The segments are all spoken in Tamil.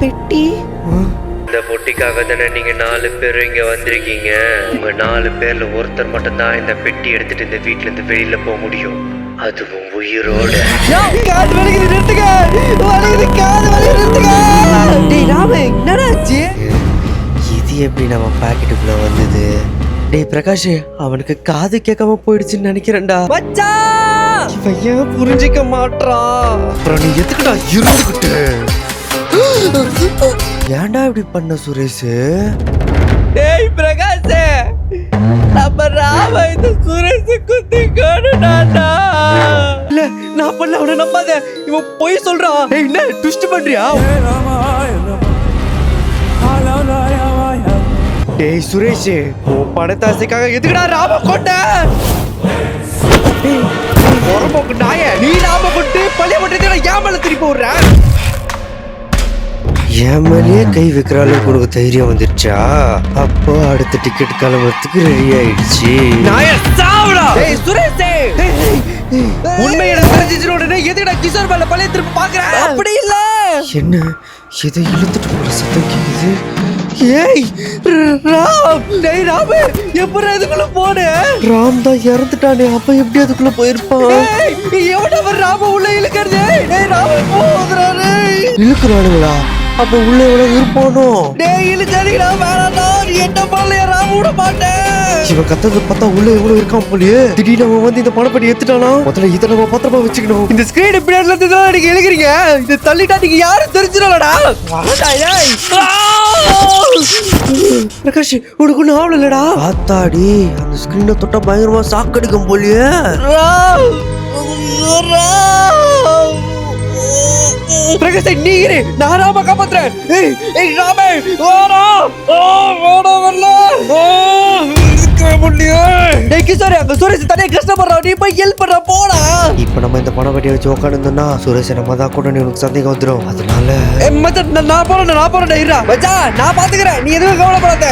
பெட்டி. இந்த பொட்டிக்காக தானே நீங்க 4 பேர் இங்க வந்திருக்கீங்க. உங்க 4 பேர்ல ஒருத்தர் மட்டும் தான் இந்த பெட்டி எடுத்துட்டு இந்த வீட்டுல இருந்து வெளியில போக முடியும், அதுவும் உயிரோட. இது எப்படி நம்ம பாக்கெட்டுக்குள்ள வந்தது? டேய் பிரகாஷ், அவனுக்கு காது கேட்காம போயிடுச்சுன்னு நினைக்கிறேன்டா. இவன் ஏன் புரிஞ்சிக்க மாட்டான்? அப்புறம் நீ எதுக்குடா இருந்துகிட்டு? ஏன்டா இப்படி பண்ண சுரேஷ்? டேய் பிரகாஷ், நம்ம ராம இந்த சுரேஷ் குத்தி கொன்னுட்டான்டா. இல்ல நான் பண்ணல, அவனை நம்பாத. இவன் பொய் சொல்றான். டேய் என்ன ட்விஸ்ட் பண்றியா? டேய் சுரேஷ், உன் பணத்தாசைக்காக எதுக்குடா ராம கொண்ட? பொறம்போக்கு நாய, நீ ராம கொண்டு பழைய மட்டும் ஏன் மேல திருப்பி விடுற? என் மேலேயே கை வைக்கிற அளவுக்கு உனக்கு தைரியம் வந்துருச்சா? அப்போ அடுத்த டிக்கெட் கிளம்புறதுக்கு ரெடி ஆயிடுச்சு. உண்மையில தெரிஞ்சிச்சு உடனே எதுக்குடா கிஷோர் மேல பழைய திருப்பி பாக்குற? அப்படி இல்ல. என்ன இதை இழுத்துட்டு போற சத்தம் கேக்குது? ஏய் ராம், டேய் ராம், எப்படி அதுக்குள்ள போன? ராம் தான் இறந்துட்டானே, அப்ப எப்படி அதுக்குள்ள போயிருப்பான்? எவனவன் ராம உள்ள இழுக்கிறது? டேய் ராம போதுறானே. இழுக்கிறானுங்களா? அப்ப உள்ள எவ்வளவு இருப்பானோ? டேய் இழுக்காதீங்கடா, வேணாடா. நீ என்ன பண்ணலையா? ராம விட மாட்டேன். இவன் கத்தது பார்த்தா உள்ள எவ்வளவு இருக்கான் போலியே. திடீர்னு அவன் வந்து இந்த பணப்படி எடுத்துட்டானா? முதல்ல இதை நம்ம பத்திரமா வச்சுக்கணும். இந்த ஸ்கிரீன் பின்னாடில இருந்து தான் நீங்க எழுகிறீங்க. இது தள்ளிட்டா நீங்க யாரும் தெரிஞ்சிடலடா. பிரகாஷ், உனக்கு ஒண்ணு ஆவலடா. ஆத்தாடி, அந்த ஸ்கிரீனை தொட்டா பயங்கரமா சாக்கடிக்கும் போலியே. பிரகாஷ் நீ இரு, நான் ராம காப்பாத்துறேன். ஏய் ராமே, ஓடா ஓடா வரல. டேய் கிஷோர், அங்க சுரேஷ் தனியா கஷ்டப்படுறா, நீ போய் ஹெல்ப் பண்ற போடா. இப்ப நம்ம இந்த பணப்பட்டியை வச்சு உட்காந்துருந்தோம்னா சுரேஷ் நம்ம தான் கூட உனக்கு சந்தேகம் வந்துடும். அதனால மச்சான் நான் போறேன் இருடா. மச்சான் நான் பாத்துக்கிறேன், நீ எதுவும் கவலைப்படாத.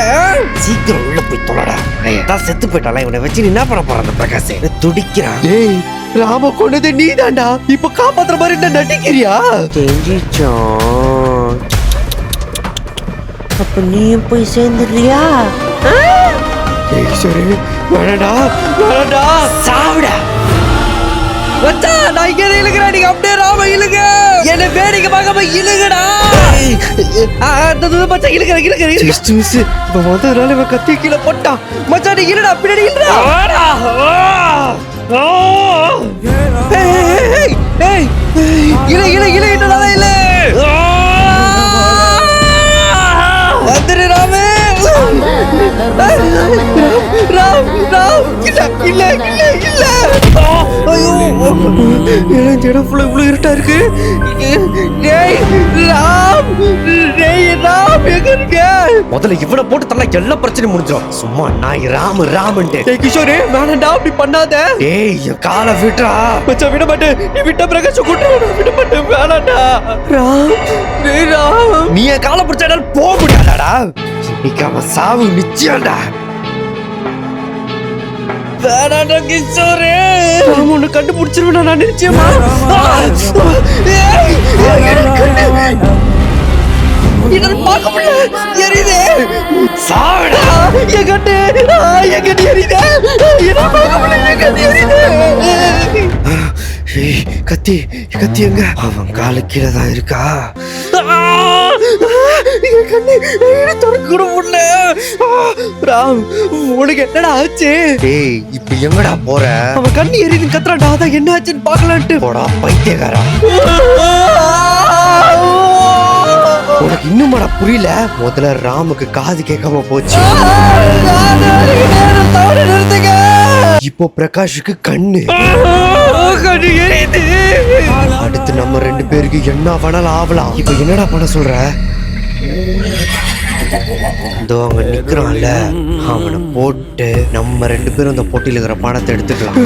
சீக்கிரம் உள்ள போய் தொலைடா. அதான் செத்து போயிட்டால, இவனை வச்சு நீ என்ன பண்ண போற? அந்த பிரகாஷ் துடிக்கிறான். டேய் ராம கொண்டது நீ தாண்டா, இப்ப காப்பாத்துற மாதிரி என்ன நடிக்கிறியா? தெரிஞ்சிச்சோம். அப்ப நீயும் போய் சேர்ந்துடுறியா? சரி வேணடா வேணடா, சாவுடா. மச்சான் நான் இங்கே இழுக்கிறேன், நீங்க அப்படியே ராம இழுங்க. என்ன வேடிக்கை பார்க்காம இழுங்கடா. மச்சான் இழுக்கிறேன் இழுக்கிறேன். Just miss. இப்ப வந்ததுனால இவன் கத்தி கீழே போட்டான். மச்சான் நீ இழுடா, பின்னாடி இழுடா. இழு இழு இழு, என்னடா இழு. வந்துரு ராமே. ராம் ராம், இல்ல இல்ல இல்ல இல்ல. ஐயோ, இந்த இடம் ஃபுல்லா இவ்வளவு இருட்டா இருக்கு. டேய் ராம், டேய் ராம் எங்க இருக்க? முதல்ல இவனை போட்டு தள்ள எல்லா பிரச்சனையும் முடிஞ்சிடும். சும்மா நான் ராம ராமன்ட்டு. டேய் கிஷோரே, வேணாண்டா அப்படி பண்ணாத. டேய் என் காலை விட்டுறா. மச்சான் விட மாட்டேன், நீ விட்ட பிரகாஷ் கூட்டுறா. விட மாட்டேன், வேணாண்டா. ராம், டேய் ராம், நீ என் காலை பிடிச்சாடால் போக முடியாதாடா. இன்னைக்கு அவன் சாவு நிச்சயம்டா. வேணாண்டா கிஷோரே. ராம் உன்னை கண்டுபிடிச்சிருவேன் நான் நிச்சயமா. இதனை பார்க்க முடியல, எரியுதே. சாவடா. என் கண்ணு என் கண்ணு எரியுதே. என்ன பார்க்க முடியல, என் கண்ணு எரியுதே. கத்தி கத்தி எங்க? அவன் காலு கீழே தான் இருக்கா. என் கண்ணு திறக்க கூட முடியல. ராம் உனக்கு என்னடா ஆச்சு? டேய் இப்ப எங்கடா போற? அவன் கண்ணு எரியுது கத்துறான்டா, அதான் என்ன ஆச்சுன்னு பாக்கலான்ட்டு. போடா பைத்தியக்காரா. உனக்கு இன்னும்டா புரியல? முதல்ல ராமுக்கு காது கேட்காம போச்சு. இப்போ பிரகாஷுக்கு கண்ணு எரியுது. அடுத்து நம்ம 2 பேருக்கு என்ன வேணாலும் ஆகலாம். இப்ப என்னடா பண்ண சொல்ற? இதோ அங்க நிக்கிறான்ல, அவனை போட்டு நம்ம 2 பேரும் அந்த போட்டியில இருக்கிற பணத்தை எடுத்துக்கலாம்.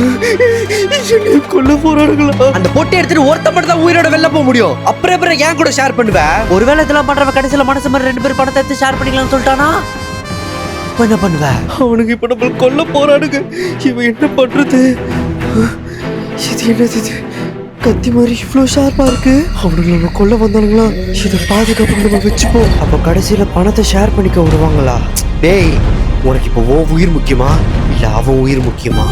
கொல்ல போறானுங்களா? அந்த பொட்டி எடுத்துட்டு ஒருத்த மட்டும் தான் உயிரோட வெளில போக முடியும். அப்புறம் ஏன் கூட ஷேர் பண்ணுவேன்? ஒருவேளை இதெல்லாம் பண்றவ கடைசியில மனசு மாதிரி 2 பேரும் பணத்தை எடுத்து ஷேர் பண்ணிக்கலாம்னு சொல்லிட்டானா? என்ன பண்ணுவ? அவனுக்கு இப்ப நம்ம கொல்ல போறானுங்க. இவன் என்ன பண்றது? இது என்னது? இது கத்தி மாதிரி இவ்வளவு ஷார்ப்பா இருக்கு. அவனுங்க நம்ம கொல்ல வந்தானுங்களா? இதை பாதுகாப்பு நம்ம வச்சுப்போம். அப்ப கடைசியில பணத்தை ஷேர் பண்ணிக்க விடுவாங்களா? டேய், உனக்கு இப்போ உன் உயிர் முக்கியமா இல்ல அவன் உயிர் முக்கியமா?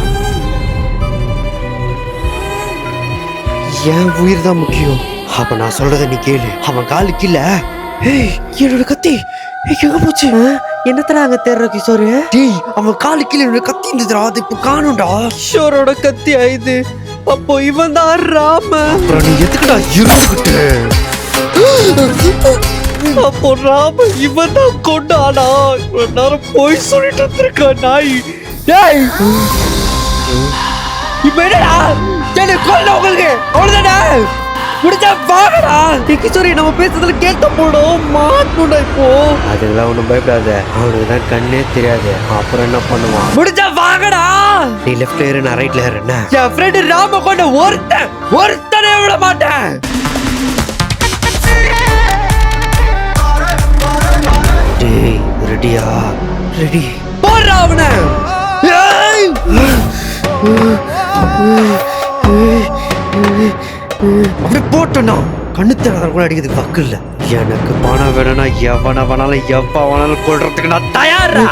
என் உயிர் தான் முக்கியம். அப்ப நான் சொல்றத நீ கேளு. அவன் காலு கீழ என்னோட கத்தி எங்க போச்சு? என்னத்தடா அங்க தேடுற கிஷோரு? டேய், அவன் காலு கீழே என்னோட கத்தி இருந்துதுடா, அது இப்ப காணும்டா. கிஷோரோட கத்தி ஆயுது. அப்போ இவன் தான் ராம. அப்புறம் நீ எதுக்குடா இருந்துகிட்டு? அப்போ ராம இவன் தான் கொண்டாடா. இவ்வளவு நேரம் போய் சொல்லிட்டு இருக்க நாய். டேய், இப்ப என்னடா என்ன கொல்ல உங்களுக்கு? அவ்வளவுதானே? முடிஞ்சா வாங்கடா. கிஷோரி, நம்ம பேசுறதுல கேட்ட போடும் மாட்டோம்டா இப்போ. அதெல்லாம் ஒண்ணும் பயப்படாத, அவனுக்கு தான் கண்ணே தெரியாது. அப்புறம் என்ன பண்ணுவான்? முடிஞ்சா வாங்கடா. நீ லெஃப்ட்ல ஏறு, நான் ரைட்ல ஏறு. என்ன என் ஃப்ரெண்ட் ராம கொண்ட ஒருத்தனே விட மாட்டேன். டேய், ரெடியா? ரெடி. போறா அவனை. அப்படி போட்டோம்னா கண்ணு திறந்த கூட அடிக்கிறதுக்கு வக்கு இல்ல. எனக்கு பணம் வேணும்னா எவனை வேணாலும் எப்ப வேணாலும் கொள்றதுக்கு நான் தயாரா.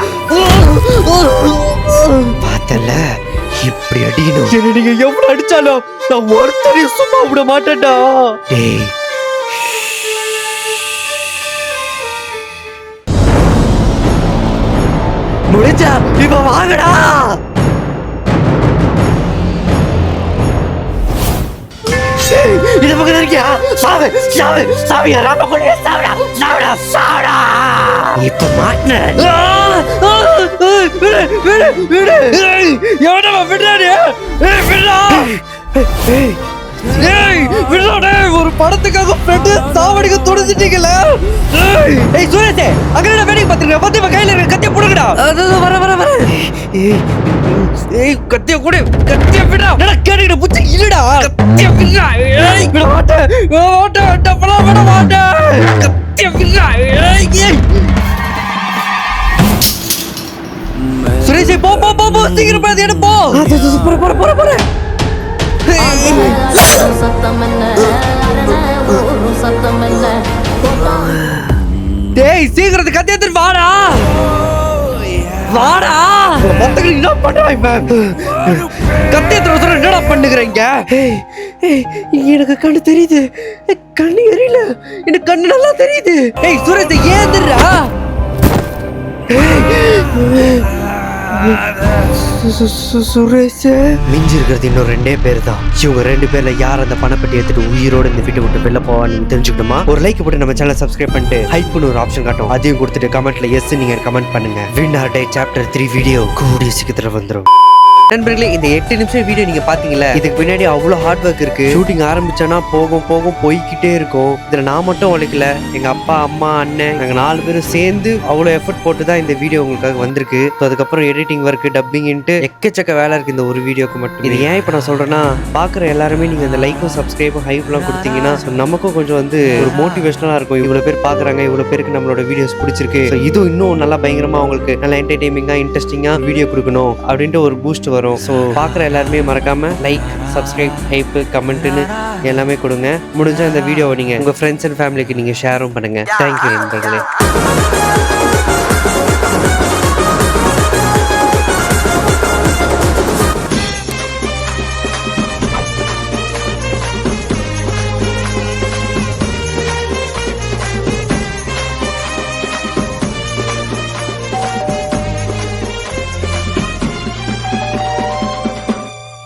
பார்த்தல, இப்படி அடிக்கணும். என்ன நீங்க எவ்வளவு அடிச்சாலும் நான் ஒருத்தரையும் சும்மா விட மாட்டேன்டா. டேய், முடிஞ்சா இப்ப வாங்கடா. இது பக்கம் இருக்கியா? சாவு சாவு சாவியா ராம கொண்டே சாவடா சாவடா சாவடா. இப்ப மாட்டன. விடு விடு விடு. எவனவ விடுறானே? விடுடா. ஏய் விடுடா. ஒரு படத்துக்காக ஃப்ரெண்ட் சாவடிக்க துடிச்சிட்டீங்கல. ஏய் சுரேஷ், அங்க என்ன வேடிக்கை பாத்துறீங்க? பத்தி கையில இருக்க கத்திய புடுங்கடா. அது வர வர வர. ஏய் கத்திய கூட, கத்திய விடா. என்னடா கேடிட புச்சி இல்லடா. கத்திய விடா. ஏய் விட மாட்டேன். ஓட்ட டப்பலா விட மாட்டேன். கத்திய விடா. ஏய் சுரேஷ், போ போ போ போ, சீக்கிரம் போய் எடு போ. போற போற போற போற. டேய், சீக்கிரத்து கத்தி எடுத்து வாடா. வாடா. மத்தவங்க என்ன பண்றாங்க? கத்தி எடுத்து சொல்ற என்னடா பண்ணுகிறீங்க? எனக்கு கண்ணு தெரியுது. கண்ணு எரியல, எனக்கு கண்ணு நல்லா தெரியுது. ஏய் சுரேஷ், ஏந்துடா. சுரேஷ், மிஞ்சி இருக்கிறது இன்னும் 2 பேர் தான். இவங்க 2 பேர்ல யார் அந்த பணப்பட்டி எடுத்துட்டு உயிரோட இந்த வீட்டை விட்டு வெளில போவான்னு தெரிஞ்சுக்கணுமா? ஒரு லைக் போட்டு நம்ம சேனலை சப்ஸ்கிரைப் பண்ணிட்டு ஹைப்னு ஒரு ஆப்ஷன் காட்டும், அதையும் கொடுத்துட்டு கமெண்ட்ல எஸ் நீங்க கமெண்ட் பண்ணுங்க. வின் ஆர் டே சாப்டர் 3 வீடியோ கூடிய சீக்கிரத்துல வந்துடும். நண்பர்களே, இந்த 8 நிமிஷம் வீடியோ நீங்க பாத்தீங்களா? இதுக்கு பின்னாடி அவ்வளவு ஹார்ட் ஒர்க் இருக்கு. ஷூட்டிங் ஆரம்பிச்சோன்னா போகும் போகும் போய்கிட்டே இருக்கும். இதுல நான் மட்டும் உழைக்கல, எங்க அப்பா அம்மா அண்ணன் நாங்க 4 பேரும் சேர்ந்து அவ்வளவு எஃபர்ட் போட்டு தான் இந்த வீடியோ உங்களுக்காக வந்திருக்கு. அதுக்கப்புறம் எடிட்டிங் ஒர்க், டப்பிங்ட்டு எக்கச்சக்க வேலை இருக்கு இந்த ஒரு வீடியோக்கு மட்டும். இது ஏன் இப்ப நான் சொல்றேன்னா, பாக்குற எல்லாருமே நீங்க இந்த லைக்கும் சப்ஸ்கிரைபும் ஹைப்லாம் கொடுத்தீங்கன்னா நமக்கும் கொஞ்சம் ஒரு மோட்டிவேஷனலா இருக்கும். இவ்வளவு பேர் பாக்குறாங்க, இவ்வளவு பேருக்கு நம்மளோட வீடியோஸ் பிடிச்சிருக்கு, இது இன்னும் நல்லா பயங்கரமா உங்களுக்கு நல்லா என்டர்டைனிங்கா இன்ட்ரெஸ்டிங்கா வீடியோ கொடுக்கணும் அப்படின்ட்டு ஒரு பூஸ்ட் வரும். ஸோ பார்க்குற எல்லாருமே மறக்காம லைக், சப்ஸ்கிரைப், ஹைப், கமெண்ட்னு எல்லாமே கொடுங்க. முடிஞ்சா இந்த வீடியோவை நீங்க உங்க ஃப்ரெண்ட்ஸ் அண்ட் ஃபேமிலிக்கு நீங்க ஷேரும் பண்ணுங்க. தேங்க்யூ நண்பர்களே.